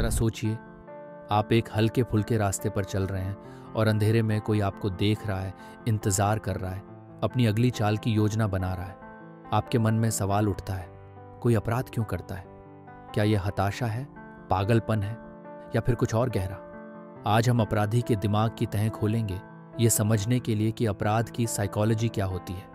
जरा सोचिए, आप एक हल्के फुल्के रास्ते पर चल रहे हैं और अंधेरे में कोई आपको देख रहा है, इंतजार कर रहा है, अपनी अगली चाल की योजना बना रहा है। आपके मन में सवाल उठता है, कोई अपराध क्यों करता है? क्या यह हताशा है, पागलपन है, या फिर कुछ और गहरा? आज हम अपराधी के दिमाग की तह खोलेंगे, ये समझने के लिए कि अपराध की साइकोलॉजी क्या होती है।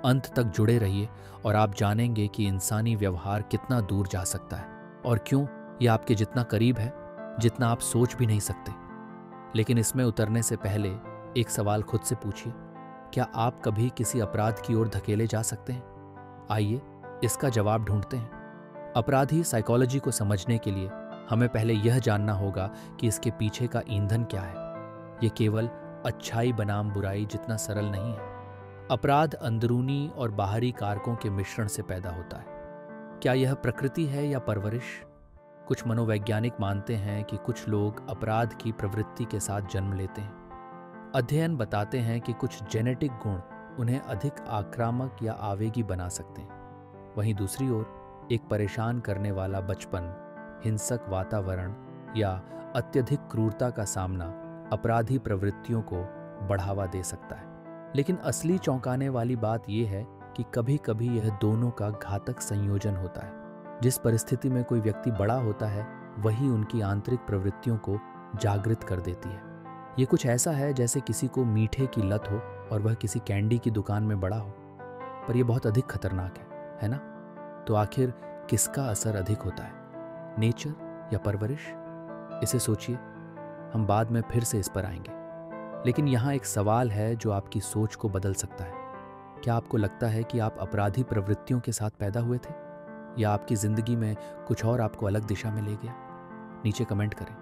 अंत तक जुड़े रहिए और आप जानेंगे कि इंसानी व्यवहार कितना दूर जा सकता है और क्यों यह आपके जितना करीब है जितना आप सोच भी नहीं सकते। लेकिन इसमें उतरने से पहले एक सवाल खुद से पूछिए, क्या आप कभी किसी अपराध की ओर धकेले जा सकते हैं? आइए इसका जवाब ढूंढते हैं। अपराधी साइकोलॉजी को समझने के लिए हमें पहले यह जानना होगा कि इसके पीछे का ईंधन क्या है। यह केवल अच्छाई बनाम बुराई जितना सरल नहीं है। अपराध अंदरूनी और बाहरी कारकों के मिश्रण से पैदा होता है। क्या यह प्रकृति है या परवरिश? कुछ मनोवैज्ञानिक मानते हैं कि कुछ लोग अपराध की प्रवृत्ति के साथ जन्म लेते हैं। अध्ययन बताते हैं कि कुछ जेनेटिक गुण उन्हें अधिक आक्रामक या आवेगी बना सकते हैं। वहीं दूसरी ओर एक परेशान करने वाला बचपन, हिंसक वातावरण या अत्यधिक क्रूरता का सामना अपराधी प्रवृत्तियों को बढ़ावा दे सकता है। लेकिन असली चौंकाने वाली बात यह है कि कभी कभी यह दोनों का घातक संयोजन होता है। जिस परिस्थिति में कोई व्यक्ति बड़ा होता है वही उनकी आंतरिक प्रवृत्तियों को जागृत कर देती है। ये कुछ ऐसा है जैसे किसी को मीठे की लत हो और वह किसी कैंडी की दुकान में बड़ा हो, पर यह बहुत अधिक खतरनाक है ना? तो आखिर किसका असर अधिक होता है, नेचर या परवरिश? इसे सोचिए, हम बाद में फिर से इस पर आएंगे। लेकिन यहाँ एक सवाल है जो आपकी सोच को बदल सकता है। क्या आपको लगता है कि आप अपराधी प्रवृत्तियों के साथ पैदा हुए थे, या आपकी जिंदगी में कुछ और आपको अलग दिशा में ले गया? नीचे कमेंट करें।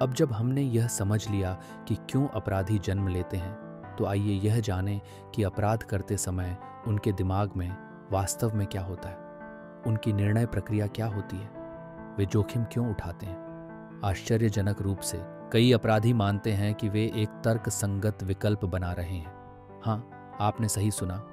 अब जब हमने यह समझ लिया कि क्यों अपराधी जन्म लेते हैं, तो आइए यह जानें कि अपराध करते समय उनके दिमाग में वास्तव में क्या होता है, उनकी निर्णय प्रक्रिया क्या होती है, वे जोखिम क्यों उठाते हैं। आश्चर्यजनक रूप से कई अपराधी मानते हैं कि वे एक तर्क संगत विकल्प बना रहे हैं। हाँ, आपने सही सुना,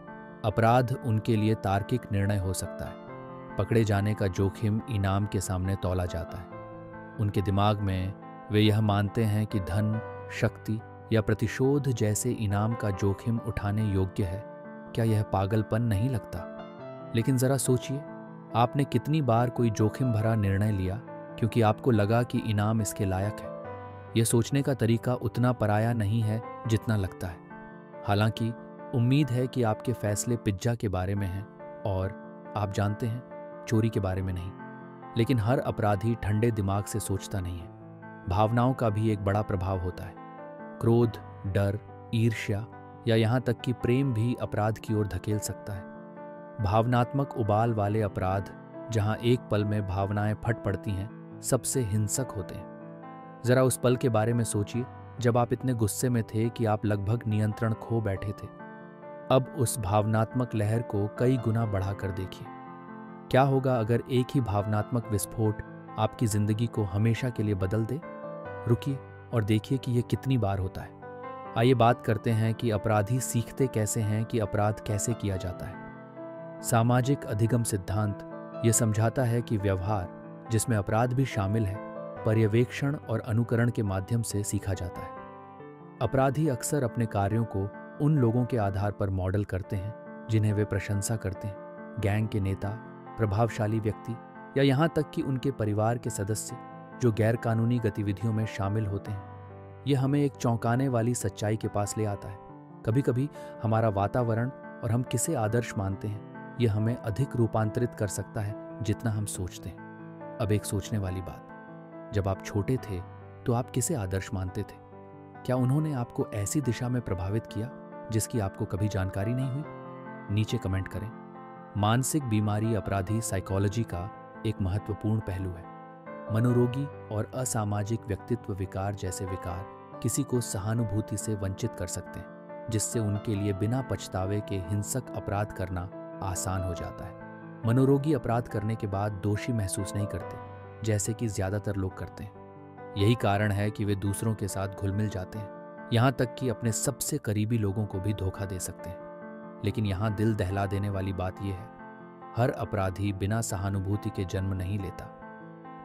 अपराध उनके लिए तार्किक निर्णय हो सकता है। पकड़े जाने का जोखिम इनाम के सामने तौला जाता है। उनके दिमाग में वे यह मानते हैं कि धन, शक्ति या प्रतिशोध जैसे इनाम का जोखिम उठाने योग्य है। क्या यह पागलपन नहीं लगता? लेकिन जरा सोचिए, आपने कितनी बार कोई जोखिम भरा निर्णय लिया क्योंकि आपको लगा कि इनाम इसके लायक है? यह सोचने का तरीका उतना पराया नहीं है जितना लगता है। हालांकि उम्मीद है कि आपके फैसले पिज्जा के बारे में हैं और आप जानते हैं, चोरी के बारे में नहीं। लेकिन हर अपराधी ठंडे दिमाग से सोचता नहीं है। भावनाओं का भी एक बड़ा प्रभाव होता है। क्रोध, डर, ईर्ष्या या यहाँ तक कि प्रेम भी अपराध की ओर धकेल सकता है। भावनात्मक उबाल वाले अपराध, जहाँ एक पल में भावनाएं फट पड़ती हैं, सबसे हिंसक होते हैं। जरा उस पल के बारे में सोचिए जब आप इतने गुस्से में थे कि आप लगभग नियंत्रण खो बैठे थे। अब उस भावनात्मक लहर को कई गुना बढ़ाकर देखिए। क्या होगा अगर एक ही भावनात्मक विस्फोट आपकी जिंदगी को हमेशा के लिए बदल दे? रुकिए और देखिए कि यह कितनी बार होता है। आइए बात करते हैं कि अपराधी सीखते कैसे हैं कि अपराध कैसे किया जाता है। सामाजिक अधिगम सिद्धांत यह समझाता है कि व्यवहार, जिसमें अपराध भी शामिल है, पर्यवेक्षण और अनुकरण के माध्यम से सीखा जाता है। अपराधी अक्सर अपने कार्यों को उन लोगों के आधार पर मॉडल करते हैं जिन्हें वे प्रशंसा करते हैं। गैंग के नेता, प्रभावशाली व्यक्ति या यहाँ तक कि उनके परिवार के सदस्य जो गैरकानूनी गतिविधियों में शामिल होते हैं। यह हमें एक चौंकाने वाली सच्चाई के पास ले आता है। कभी कभी हमारा वातावरण और हम किसे आदर्श मानते हैं, यह हमें अधिक रूपांतरित कर सकता है जितना हम सोचते हैं। अब एक सोचने वाली बात, जब आप छोटे थे तो आप किसे आदर्श मानते थे? क्या उन्होंने आपको ऐसी दिशा में प्रभावित किया जिसकी आपको कभी जानकारी नहीं हुई? नीचे कमेंट करें। मानसिक बीमारी अपराधी साइकोलॉजी का एक महत्वपूर्ण पहलू है। मनोरोगी और असामाजिक व्यक्तित्व विकार जैसे विकार किसी को सहानुभूति से वंचित कर सकते हैं, जिससे उनके लिए बिना पछतावे के हिंसक अपराध करना आसान हो जाता है। मनोरोगी अपराध करने के बाद दोषी महसूस नहीं करते, जैसे कि ज्यादातर लोग करते हैं। यही कारण है कि वे दूसरों के साथ घुल मिल जाते हैं, यहाँ तक कि अपने सबसे करीबी लोगों को भी धोखा दे सकते हैं। लेकिन यहाँ दिल दहला देने वाली बात यह है, हर अपराधी बिना सहानुभूति के जन्म नहीं लेता।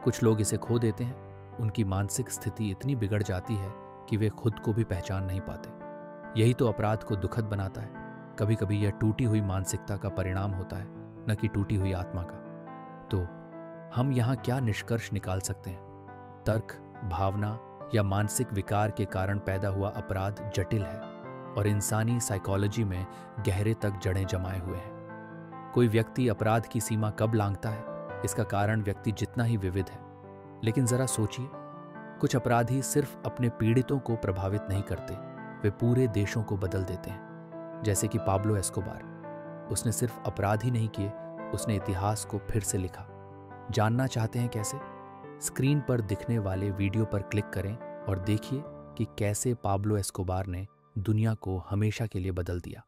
कुछ लोग इसे खो देते हैं, उनकी मानसिक स्थिति इतनी बिगड़ जाती है कि वे खुद को भी पहचान नहीं पाते। यही तो अपराध को दुखद बनाता है। कभी कभी यह टूटी हुई मानसिकता का परिणाम होता है, न कि टूटी हुई आत्मा का। तो हम यहाँ क्या निष्कर्ष निकाल सकते हैं? तर्क, भावना या मानसिक विकार के कारण पैदा हुआ अपराध जटिल है और इंसानी साइकोलॉजी में गहरे तक जड़ें जमाए हुए हैं। कोई व्यक्ति अपराध की सीमा कब लांघता है, इसका कारण व्यक्ति जितना ही विविध है। लेकिन जरा सोचिए, कुछ अपराधी सिर्फ अपने पीड़ितों को प्रभावित नहीं करते, वे पूरे देशों को बदल देते हैं। जैसे कि पाब्लो एस्कोबार। उसने सिर्फ अपराध ही नहीं किए, उसने इतिहास को फिर से लिखा। जानना चाहते हैं कैसे? स्क्रीन पर दिखने वाले वीडियो पर क्लिक करें और देखिए कि कैसे पाब्लो एस्कोबार ने दुनिया को हमेशा के लिए बदल दिया।